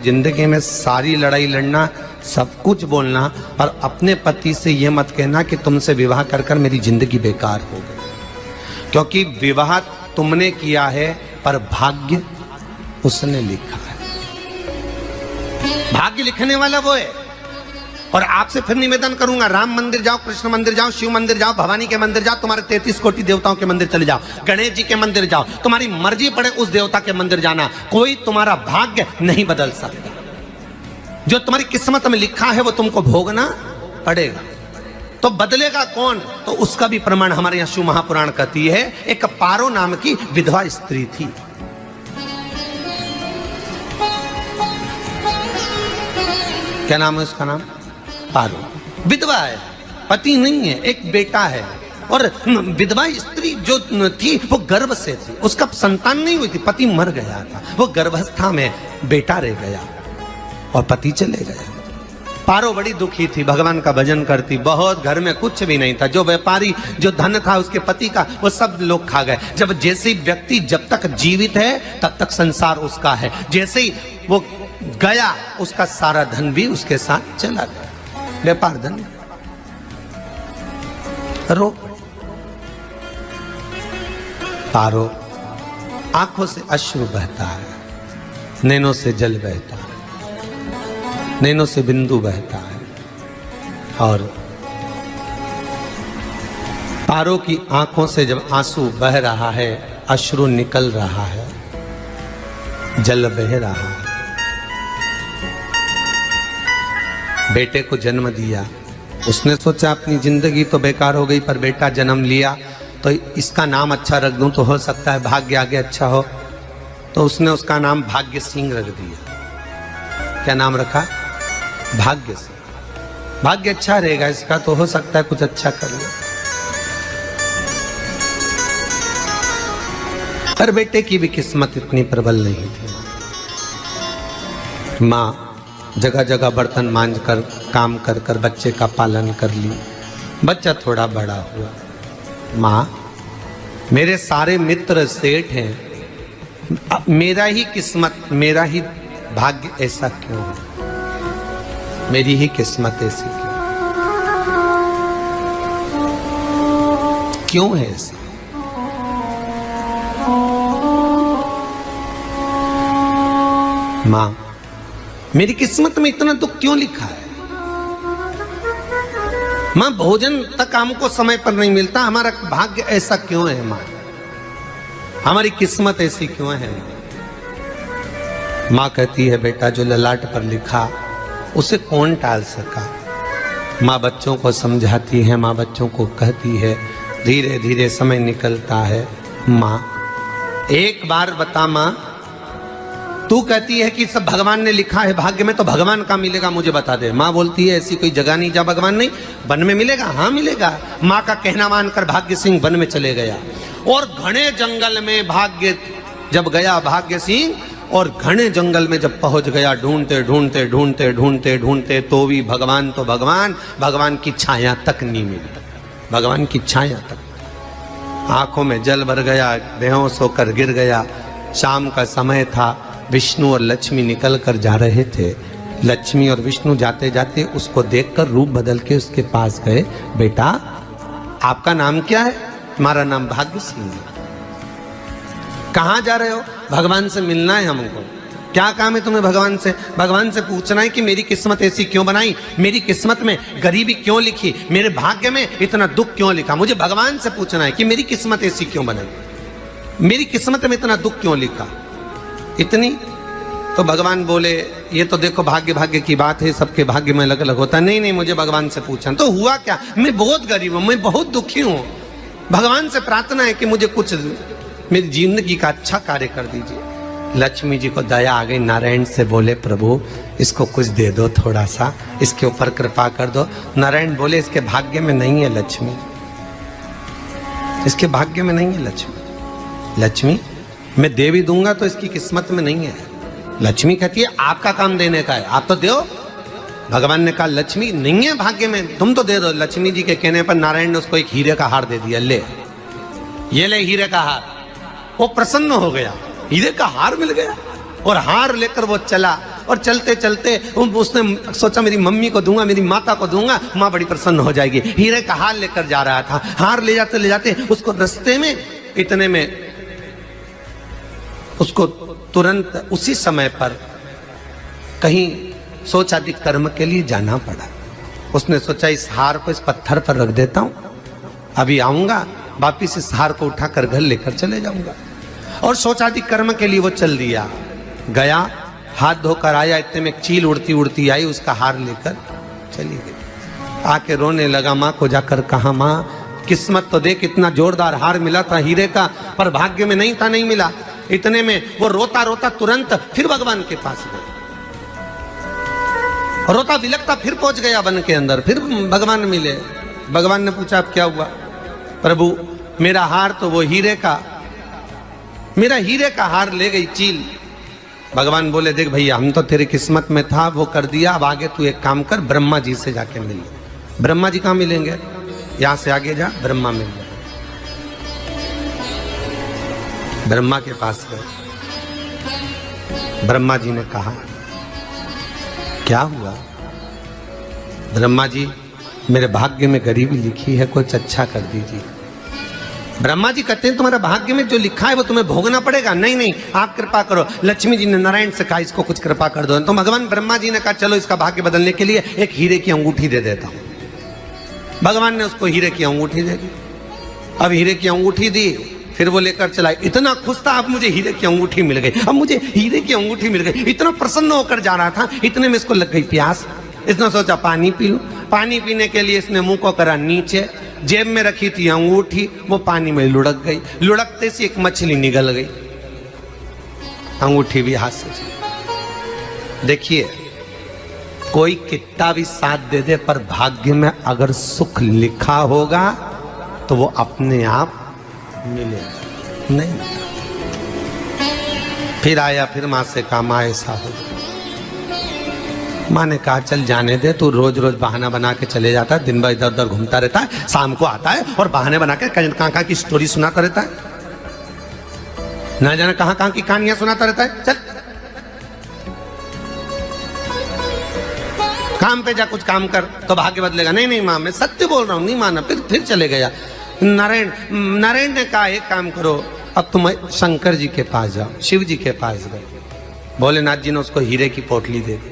जिंदगी में सारी लड़ाई लड़ना, सब कुछ बोलना और अपने पति से यह मत कहना कि तुमसे विवाह कर कर मेरी जिंदगी बेकार हो गई, क्योंकि विवाह तुमने किया है पर भाग्य उसने लिखा है। भाग्य लिखने वाला वो है। और आपसे फिर निवेदन करूंगा, राम मंदिर जाओ, कृष्ण मंदिर जाओ, शिव मंदिर जाओ, भवानी के मंदिर जाओ, तुम्हारे 33 कोटि देवताओं के मंदिर चले जाओ, गणेश जी के मंदिर जाओ, तुम्हारी मर्जी पड़े उस देवता के मंदिर जाना, कोई तुम्हारा भाग्य नहीं बदल सकता। जो तुम्हारी किस्मत में लिखा है वो तुमको भोगना पड़ेगा। तो बदलेगा कौन? तो उसका भी प्रमाण हमारे यहां शिव महापुराण कहती है। एक पारो नाम की विधवा स्त्री थी। क्या नाम है उसका? नाम पारो। विधवा है, पति नहीं है, एक बेटा है। और विधवा स्त्री जो थी वो गर्भ से थी, उसका संतान नहीं हुई थी, पति मर गया था, वो गर्भावस्था में बेटा रह गया और पति चले गया। पारो बड़ी दुखी थी, भगवान का भजन करती बहुत, घर में कुछ भी नहीं था। जो व्यापारी जो धन था उसके पति का वो सब लोग खा गए। जब जैसे व्यक्ति जब तक जीवित है तब तक संसार उसका है, जैसे ही वो गया उसका सारा धन भी उसके साथ चला गया। व्यापार धन रो। पारो आंखों से अश्रु बहता है, नैनों से जल बहता है, नैनों से बिंदु बहता है। और पारो की आंखों से जब आंसू बह रहा है, अश्रु निकल रहा है, जल बह रहा है। बेटे को जन्म दिया, उसने सोचा अपनी जिंदगी तो बेकार हो गई, पर बेटा जन्म लिया तो इसका नाम अच्छा रख दूं तो हो सकता है भाग्य आगे अच्छा हो। तो उसने उसका नाम भाग्य सिंह रख दिया। क्या नाम रखा? भाग्य सिंह। भाग्य अच्छा रहेगा इसका, तो हो सकता है कुछ अच्छा कर ले। पर बेटे की भी किस्मत इतनी प्रबल नहीं थी। माँ जगह जगह बर्तन मांझ कर काम कर कर बच्चे का पालन कर ली। बच्चा थोड़ा बड़ा हुआ। माँ, मेरे सारे मित्र सेठ हैं, मेरा ही किस्मत, मेरा ही भाग्य ऐसा क्यों है? मेरी ही किस्मत ऐसी क्यों है? ऐसा माँ, मेरी किस्मत में इतना दुख क्यों लिखा है? माँ, भोजन तक हमको समय पर नहीं मिलता, हमारा भाग्य ऐसा क्यों है? माँ, हमारी किस्मत ऐसी क्यों है? माँ कहती है, बेटा जो ललाट पर लिखा उसे कौन टाल सका? माँ बच्चों को समझाती है, माँ बच्चों को कहती है, धीरे धीरे समय निकलता है। माँ एक बार बता, माँ तू कहती है कि सब भगवान ने लिखा है भाग्य में, तो भगवान का मिलेगा मुझे बता दे। माँ बोलती है ऐसी कोई जगह नहीं जहाँ भगवान नहीं। वन में मिलेगा? हाँ मिलेगा। माँ का कहना मानकर भाग्य सिंह वन में चले गया और घने जंगल में भाग्य जब गया, भाग्य सिंह, और घने जंगल में जब पहुंच गया, ढूंढते ढूंढते ढूंढते ढूंढते ढूंढते तो भी भगवान, तो भगवान की छाया तक नहीं मिली। भगवान की छाया तक। आंखों में जल भर गया, बेहोश होकर गिर गया। शाम का समय था, विष्णु और लक्ष्मी निकल कर जा रहे थे। लक्ष्मी और विष्णु जाते जाते उसको देखकर रूप बदल के उसके पास गए। बेटा, आपका नाम क्या है? हमारा नाम भाग्य सिंह है। कहाँ जा रहे हो? भगवान से मिलना है हमको। क्या काम है तुम्हें भगवान से? भगवान से पूछना है कि मेरी किस्मत ऐसी क्यों बनाई, मेरी किस्मत में गरीबी क्यों लिखी, मेरे भाग्य में इतना दुख क्यों लिखा। मुझे भगवान से पूछना है कि मेरी किस्मत ऐसी क्यों बनाई, मेरी किस्मत में इतना दुख क्यों लिखा, इतनी। तो भगवान बोले, ये तो देखो भाग्य भाग्य की बात है, सबके भाग्य में अलग अलग होता है। नहीं नहीं, मुझे भगवान से पूछना। तो हुआ क्या? मैं बहुत गरीब हूं, मैं बहुत दुखी हूं, भगवान से प्रार्थना है कि मुझे कुछ मेरी जिंदगी का अच्छा कार्य कर दीजिए। लक्ष्मी जी को दया आ गई, नारायण से बोले, प्रभु इसको कुछ दे दो, थोड़ा सा इसके ऊपर कृपा कर दो। नारायण बोले, इसके भाग्य में नहीं है लक्ष्मी, इसके भाग्य में नहीं है लक्ष्मी। लक्ष्मी मैं दे भी दूंगा तो इसकी किस्मत में नहीं है। लक्ष्मी कहती है, आपका काम देने का है, आप तो दो। भगवान ने कहा, लक्ष्मी नहीं है भाग्य में, तुम तो दे दो। लक्ष्मी जी के कहने पर नारायण ने उसको एक हीरे का हार दे दिया। ले, ये ले हीरे का हार। वो प्रसन्न हो गया, हीरे का हार मिल गया। और हार लेकर वो चला और चलते चलते उसने सोचा मेरी मम्मी को दूंगा, मेरी माता को दूंगा, माँ बड़ी प्रसन्न हो जाएगी। हीरे का हार लेकर जा रहा था। हार ले जाते उसको रास्ते में इतने में उसको तुरंत उसी समय पर कहीं सोचादि कर्म के लिए जाना पड़ा। उसने सोचा इस हार को इस पत्थर पर रख देता हूं, अभी आऊंगा वापिस इस हार को उठाकर घर लेकर चले जाऊंगा। और सोचादि कर्म के लिए वो चल दिया। गया, हाथ धोकर आया, इतने में एक चील उड़ती उड़ती आई, उसका हार लेकर चली गई। आके रोने लगा, माँ को जाकर कहा, माँ किस्मत तो देख, इतना जोरदार हार मिला था हीरे का, पर भाग्य में नहीं था, नहीं मिला। इतने में वो रोता रोता तुरंत फिर भगवान के पास गया, रोता बिलखता फिर पहुंच गया वन के अंदर। फिर भगवान मिले। भगवान ने पूछा, अब क्या हुआ? प्रभु मेरा हार तो वो हीरे का, मेरा हीरे का हार ले गई चील। भगवान बोले, देख भैया, हम तो तेरी किस्मत में था, वो कर दिया, अब आगे तू एक काम कर, ब्रह्मा जी से जाके मिल। ब्रह्मा जी कहाँ मिलेंगे? यहां से आगे जा, ब्रह्मा मिल जाए। ब्रह्मा के पास गए। ब्रह्मा जी ने कहा, क्या हुआ? ब्रह्मा जी, मेरे भाग्य में गरीबी लिखी है, कुछ अच्छा कर दीजिए। ब्रह्मा जी कहते हैं, तुम्हारा भाग्य में जो लिखा है वो तुम्हें भोगना पड़ेगा। नहीं नहीं, आप कृपा करो। लक्ष्मी जी ने नारायण से कहा, इसको कुछ कृपा कर दो। तो भगवान ब्रह्मा जी ने कहा, चलो इसका भाग्य बदलने के लिए एक हीरे की अंगूठी दे देता हूं। भगवान ने उसको हीरे की अंगूठी दे दी। अब हीरे की अंगूठी दी, फिर वो लेकर चला। इतना खुश था, अब मुझे हीरे की अंगूठी मिल गई, अब मुझे हीरे की अंगूठी मिल गई। इतना प्रसन्न होकर जा रहा था, इतने में इसको लग गई प्यास। इसने सोचा पानी पी लूं। पानी पीने के लिए इसने मुंह को करा नीचे, जेब में रखी थी अंगूठी, वो पानी में लुढ़क गई। लुढ़कते से एक मछली निगल गई, अंगूठी भी हाथ से चली। देखिए, कोई कितना भी साथ दे दे, पर भाग्य में अगर सुख लिखा होगा तो वो अपने आप मिलेगा, नहीं। फिर आया, फिर माँ से कहा, माँ ऐसा हो। माँ ने कहा, चल जाने दे, तू रोज रोज बहाना बना के चले जाता है, दिन भर इधर उधर घूमता रहता है, शाम को आता है और बहाने बना के कहाँ की स्टोरी सुनाता रहता है, ना जाने कहाँ की कहानियां सुनाता रहता है। चल काम पे जा, कुछ काम कर तो भाग्य बदलेगा। नहीं नहीं माँ, मैं सत्य बोल रहा हूँ, नहीं माना। फिर चले गया। नारायण ने कहा, एक काम करो, अब तुम शंकर जी के पास जाओ। शिव जी के पास गए। भोलेनाथ जी ने उसको हीरे की पोटली दे दी।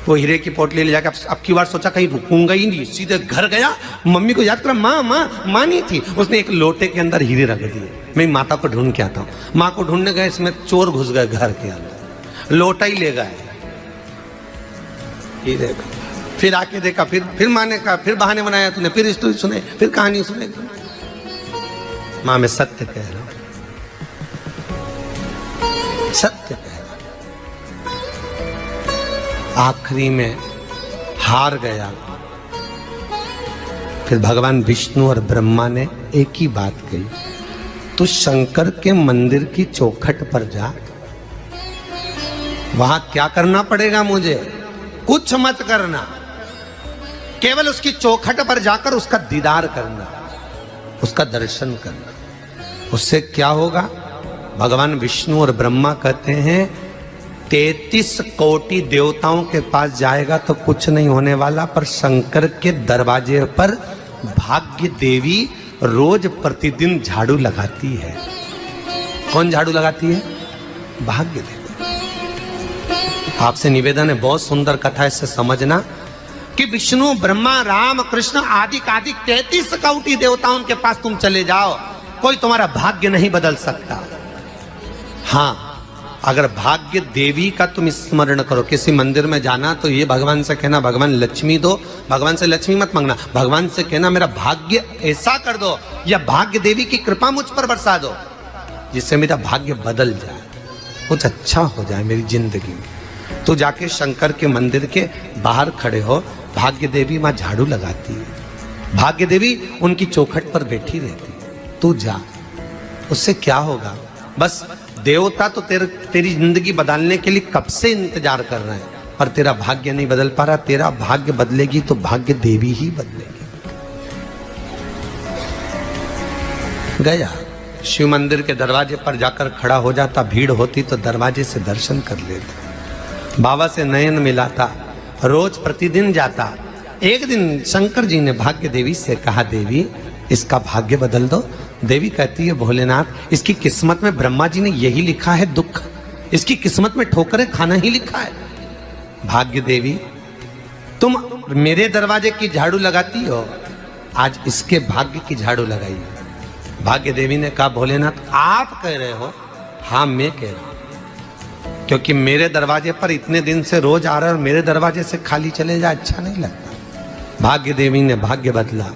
वो हीरे की पोटली ले जाकर अब की बार सोचा कहीं रुकूंगा ही नहीं, सीधे घर गया। मम्मी को याद करा, माँ नहीं थी। उसने एक लोटे के अंदर हीरे रख दिए। मैं माता को ढूंढ के आता हूँ। माँ को ढूंढने गए, इसमें चोर घुस गए घर के अंदर, लोटा ही ले गए हीरे का। फिर आके देखा, फिर माँ ने कहा, फिर बहाने बनाया तूने, फिर स्टोरी सुने, फिर कहानी सुने। माँ मैं सत्य कह रहा हूं, सत्य कह रहा हूं। आखिरी में हार गया। फिर भगवान विष्णु और ब्रह्मा ने एक ही बात कही, तू शंकर के मंदिर की चौखट पर जा। वहां क्या करना पड़ेगा मुझे? कुछ मत करना, केवल उसकी चौखट पर जाकर उसका दीदार करना, उसका दर्शन करना। उससे क्या होगा? भगवान विष्णु और ब्रह्मा कहते हैं 33 कोटि देवताओं के पास जाएगा तो कुछ नहीं होने वाला, पर शंकर के दरवाजे पर भाग्य देवी रोज प्रतिदिन झाड़ू लगाती है। कौन झाड़ू लगाती है? भाग्य देवी। आपसे निवेदन है, बहुत सुंदर कथा है, इससे समझना कि विष्णु ब्रह्मा राम कृष्ण आदि 33 कोटि देवताओं के पास तुम चले जाओ, कोई तुम्हारा भाग्य नहीं बदल सकता। हाँ, अगर भाग्य देवी का तुम स्मरण करो, किसी मंदिर में जाना तो ये भगवान से कहना, भगवान लक्ष्मी दो। भगवान से लक्ष्मी मत मांगना, भगवान से कहना मेरा भाग्य ऐसा कर दो, या भाग्य देवी की कृपा मुझ पर बरसा दो, जिससे मेरा भाग्य बदल जाए, कुछ अच्छा हो जाए मेरी जिंदगी में। तो जाके शंकर के मंदिर के बाहर खड़े हो, भाग्य देवी माँ झाड़ू लगाती है, भाग्य देवी उनकी चौखट पर बैठी रहती है। तू जा, उससे क्या होगा? बस देवता तो तेरी जिंदगी बदलने के लिए कब से इंतजार कर रहे हैं, पर तेरा भाग्य नहीं बदल पा रहा। तेरा भाग्य बदलेगी तो भाग्य देवी ही बदलेगी। गया, शिव मंदिर के दरवाजे पर जाकर खड़ा हो जाता, भीड़ होती तो दरवाजे से दर्शन कर लेता। बाबा से नयन मिलाता, रोज प्रतिदिन जाता। एक दिन शंकर जी ने भाग्य देवी से कहा, देवी इसका भाग्य बदल दो। देवी कहती है, भोलेनाथ इसकी किस्मत में ब्रह्मा जी ने यही लिखा है दुख, इसकी किस्मत में ठोकरें खाना ही लिखा है। भाग्य देवी तुम मेरे दरवाजे की झाड़ू लगाती हो, आज इसके भाग्य की झाड़ू लगाई। भाग्य देवी ने कहा, भोलेनाथ आप कह रहे हो? हाँ मैं कह रहा हूं, क्योंकि मेरे दरवाजे पर इतने दिन से रोज आ रहा है और मेरे दरवाजे से खाली चले जाए अच्छा नहीं लगता। भाग्य देवी ने भाग्य बदला।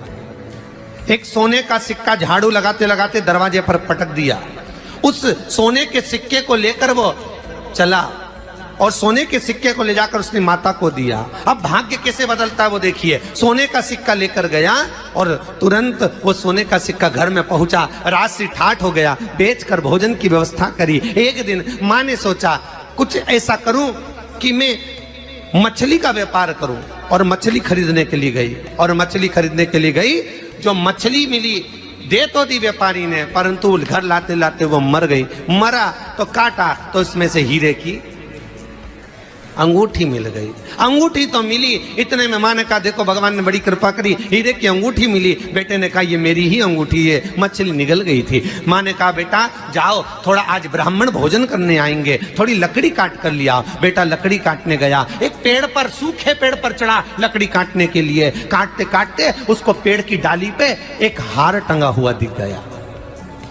एक सोने का सिक्का झाड़ू लगाते लगाते दरवाजे पर पटक दिया। उस सोने के सिक्के को लेकर वो चला और सोने के सिक्के को ले जाकर उसने माता को दिया। अब भाग्य कैसे बदलता है वो देखिए। सोने का सिक्का लेकर गया और तुरंत वो सोने का सिक्का घर में पहुंचा। रात से ठाठ हो गया, बेचकर भोजन की व्यवस्था करी। एक दिन माँ ने सोचा कुछ ऐसा करूं कि मैं मछली का व्यापार करूं, और मछली खरीदने के लिए गई। और मछली खरीदने के लिए गई, जो मछली मिली दे तो दी व्यापारी ने, परंतु घर लाते लाते वो मर गई। मरा तो काटा तो इसमें से हीरे की अंगूठी मिल गई। अंगूठी तो मिली, इतने में माँ ने कहा, देखो भगवान ने बड़ी कृपा करी, हीरे की अंगूठी मिली। बेटे ने कहा, ये मेरी ही अंगूठी है। मछली निगल गई थी। माँ ने कहा, बेटा जाओ, थोड़ा आज ब्राह्मण भोजन करने आएंगे, थोड़ी लकड़ी काट कर लिया। बेटा लकड़ी काटने गया, एक पेड़ पर, सूखे पेड़ पर चढ़ा लकड़ी काटने के लिए। काटते काटते उसको पेड़ की डाली पे एक हार टंगा हुआ दिख गया।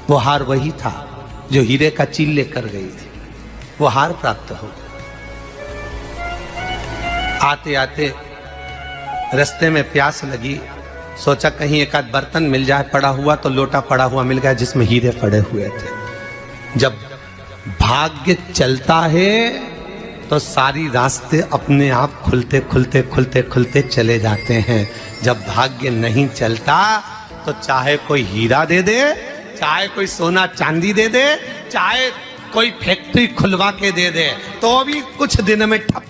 वो हार वही था जो हीरे का चील लेकर गई थी। वो हार प्राप्त हो गया। आते आते रास्ते में प्यास लगी, सोचा कहीं एक आध बर्तन मिल जाए, पड़ा हुआ तो लोटा पड़ा हुआ मिल गया जिसमें हीरे पड़े हुए थे। जब भाग्य चलता है तो सारी रास्ते अपने आप खुलते खुलते खुलते खुलते चले जाते हैं। जब भाग्य नहीं चलता तो चाहे कोई हीरा दे दे, चाहे कोई सोना चांदी दे दे, चाहे कोई फैक्ट्री खुलवा के दे दे, तो भी कुछ दिन में ठप